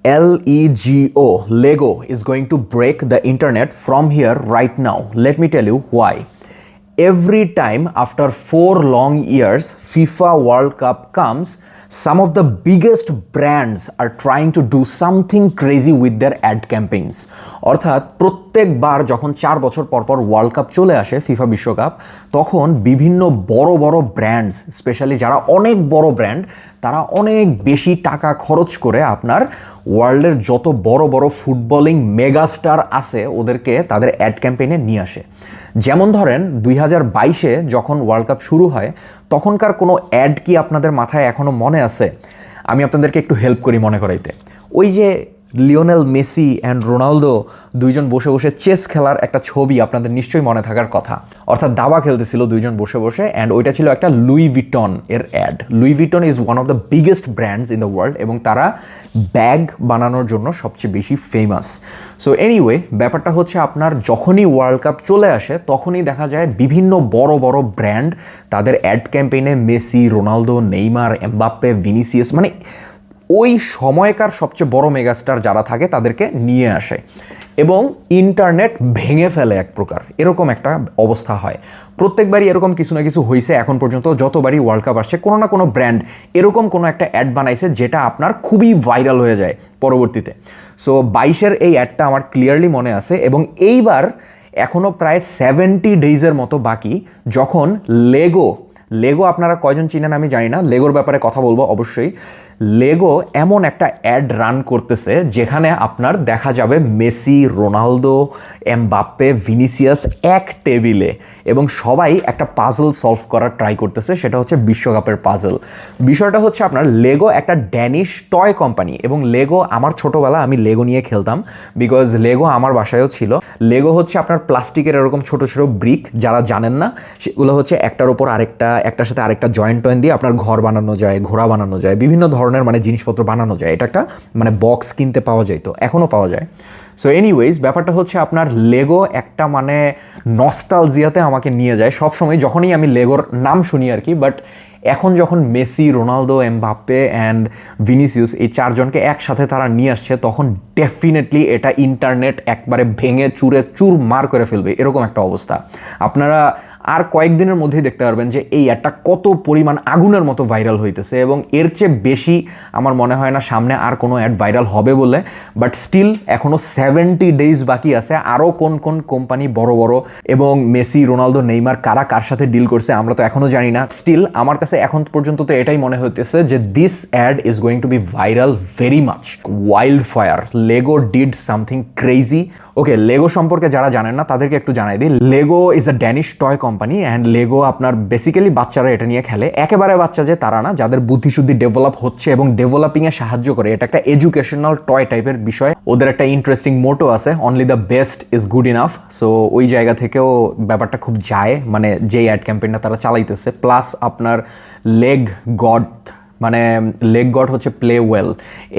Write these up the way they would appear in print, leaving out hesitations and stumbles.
LEGO, Lego is going to break the internet from here right now. Let me tell you why. Every time after 4 long years FIFA World Cup comes, some of the biggest brands are trying to do something crazy with their ad campaigns. অর্থাৎ প্রত্যেকবার যখন 4 বছর পর পর world cup চলে আসে FIFA বিশ্বকাপ, তখন বিভিন্ন বড় বড় ব্র্যান্ডস, স্পেশালি যারা অনেক বড় ব্র্যান্ড, তারা অনেক বেশি টাকা খরচ করে আপনার ওয়ার্ল্ডের যত বড় বড় ফুটবলিং মেগাস্টার আছে ওদেরকে তাদের অ্যাড ক্যাম্পেইনে নিয়ে আসে। যেমন ধরেন 2022-এ যখন ওয়ার্ল্ড কাপ শুরু হয়, তখনকার কোনো অ্যাড কি আপনাদের মাথায় এখনও মনে আছে? আমি আপনাদেরকে একটু হেল্প করি মনে করাইতে। ওই যে লিওনেল মেসি অ্যান্ড রোনালদো দুইজন বসে বসে চেস খেলার একটা ছবি আপনাদের নিশ্চয়ই মনে থাকার কথা, অর্থাৎ দাবা খেলতেছিল দুইজন বসে বসে, অ্যান্ড ওইটা ছিল একটা লুই ভিটন এর ad. Louis Vuitton is one of the biggest brands in the world এবং তারা ব্যাগ বানানোর জন্য সবচেয়ে বেশি ফেমাস। সো এনিওয়ে, ব্যাপারটা হচ্ছে আপনার যখনই ওয়ার্ল্ড কাপ চলে আসে তখনই দেখা যায় বিভিন্ন বড় বড় ব্র্যান্ড তাদের অ্যাড ক্যাম্পেইনে Messi, Ronaldo, Neymar, Mbappe, Vinicius, মানে ওই সময়কার সবচেয়ে বড় মেগাস্টার যারা থাকে তাদেরকে নিয়ে আসে এবং ইন্টারনেট ভেঙে ফেলে এক প্রকার। এরকম একটা অবস্থা হয়। প্রত্যেকবারই এরকম কিছু না কিছু হয়েছে এখন পর্যন্ত। যতবারই ওয়ার্ল্ড কাপ আসছে কোনো না কোনো ব্র্যান্ড এরকম কোনো একটা অ্যাড বানাইছে যেটা আপনার খুবই ভাইরাল হয়ে যায় পরবর্তীতে। সো 22-এর এই অ্যাডটা আমার ক্লিয়ারলি মনে আছে এবং এইবার এখনও প্রায় 70 ডেইজের মতো বাকি, যখন লেগো আপনারা কয়জন চিনেন আমি জানি না, লেগোর ব্যাপারে কথা বলবো অবশ্যই। লেগো এমন একটা অ্যাড রান করতেছে যেখানে আপনার দেখা যাবে মেসি, রোনালদো, এমবাপ্পে, ভিনিসিয়াস এক টেবিলে এবং সবাই একটা পাজল সলভ করার ট্রাই করতেছে, সেটা হচ্ছে বিশ্বকাপের পাজল। বিষয়টা হচ্ছে আপনার লেগো একটা ড্যানিশ টয় কোম্পানি এবং লেগো আমার ছোটোবেলা আমি লেগো নিয়ে খেলতাম, বিকজ লেগো আমার বাসায়ও ছিল। লেগো হচ্ছে আপনার প্লাস্টিকের এরকম ছোটো ছোটো ব্রিক, যারা জানেন না সেগুলো হচ্ছে একটার ওপর একটার সাথে আরেকটা জয়েন্ট দিয়ে আপনার ঘর বানানো যায়, ঘোড়া বানানো যায়, বিভিন্ন ধরনের মানে জিনিসপত্র বানানো যায়। এটা একটা মানে বক্স কিনতে পাওয়া যায়, তো এখনও পাওয়া যায়। সো এনিওয়েজ, ব্যাপারটা হচ্ছে আপনার লেগো একটা মানে নস্টালজিয়াতে আমাকে নিয়ে যায় সবসময় যখনই আমি লেগোর নাম শুনি আর কি। বাট এখন যখন Messi, Ronaldo, Mbappe and Vinicius এই চারজনকে একসাথে তারা নিয়ে আসছে, তখন ডেফিনেটলি এটা ইন্টারনেট একবারে ভেঙে চুরে চুরমার করে ফেলবে, এরকম একটা অবস্থা। আপনারা আর কয়েকদিনের মধ্যেই দেখতে পারবেন যে এই অ্যাডটা কত পরিমাণ আগুনের মতো ভাইরাল হইতেছে এবং এর চেয়ে বেশি আমার মনে হয় না সামনে আর কোনো অ্যাড ভাইরাল হবে বলে। বাট স্টিল এখনও 70 ডেইজ বাকি আছে। আরও কোন কোন কোম্পানি বড় বড় এবং মেসি, রোনালদো, নেইমার কারা কার সাথে ডিল করছে আমরা তো এখনও জানি না। স্টিল আমার কাছে এখন পর্যন্ত তো এটাই মনে হইতেছে যে this ad is going to be viral very much. Wild fire, Lego did something crazy. Okay, Lego সম্পর্কে যারা জানেন না তাদেরকে একটু জানাই দিই। Lego is a Danish toy company and Lego আপনার বেসিক্যালি বাচ্চারা এটা নিয়ে খেলে। একেবারে বাচ্চা যে তারা না, যাদের বুদ্ধিশুদ্ধি ডেভেলপ হচ্ছে এবং ডেভেলপিংয়ে সাহায্য করে, এটা একটা এডুকেশনাল টয় টাইপের বিষয়। ওদের একটা ইন্টারেস্টিং মোটো আছে, only the best is good enough. So ওই জায়গা থেকেও ব্যাপারটা খুব যায়, মানে যেই অ্যাড ক্যাম্পেইনটা তারা চালাইতেছে। প্লাস আপনার লেগ গড, মানে লেগ গড হচ্ছে প্লে ওয়েল,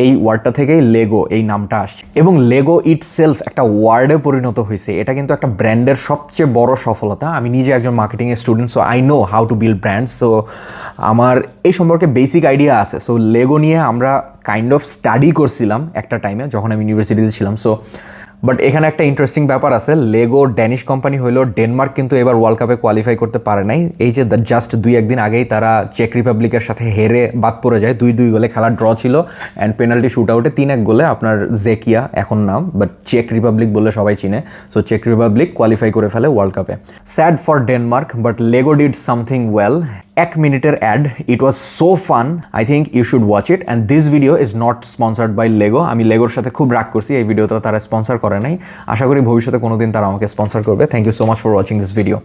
এই ওয়ার্ডটা থেকেই লেগো এই নামটা আসছে এবং লেগো ইটসেলফ একটা ওয়ার্ডে পরিণত হয়েছে। এটা কিন্তু একটা ব্র্যান্ডের সবচেয়ে বড় সফলতা। আমি নিজে একজন মার্কেটিংয়ের student, so I know how to build brand. So আমার এই সম্পর্কে বেসিক আইডিয়া আছে। সো লেগো নিয়ে আমরা কাইন্ড অফ স্টাডি করছিলাম একটা টাইমে যখন আমি ইউনিভার্সিটিতে ছিলাম। সো বাট এখানে একটা ইন্টারেস্টিং ব্যাপার আছে, লেগো ড্যানিশ কোম্পানি হইলেও ডেনমার্ক কিন্তু এবার ওয়ার্ল্ড কাপে কোয়ালিফাই করতে পারে নাই। এই যে জাস্ট 2-1 দিন আগেই তারা চেক রিপাবলিকের সাথে হেরে বাদ পড়ে যায়। 2-2 গোলে খেলার ড্র ছিল অ্যান্ড পেনাল্টি শুট আউটে 3-1 গোলে আপনার জেকিয়া এখন নাম, বাট চেক রিপাবলিক বলে সবাই চিনে। সো চেক রিপাবলিক কোয়ালিফাই করে ফেলে ওয়ার্ল্ড কাপে। Sad for Denmark, but Lego did something well. 1 মিনিটের ad, it was so fun. I think you should watch it and this video is not sponsored by Lego. আমি লেগোর সাথে খুব রাগ করছি, এই ভিডিওটা তারা স্পন্সর করে নাই। আশা করি ভবিষ্যতে কোনোদিন তারা আমাকে স্পন্সর করবে। Thank you so much for watching this video.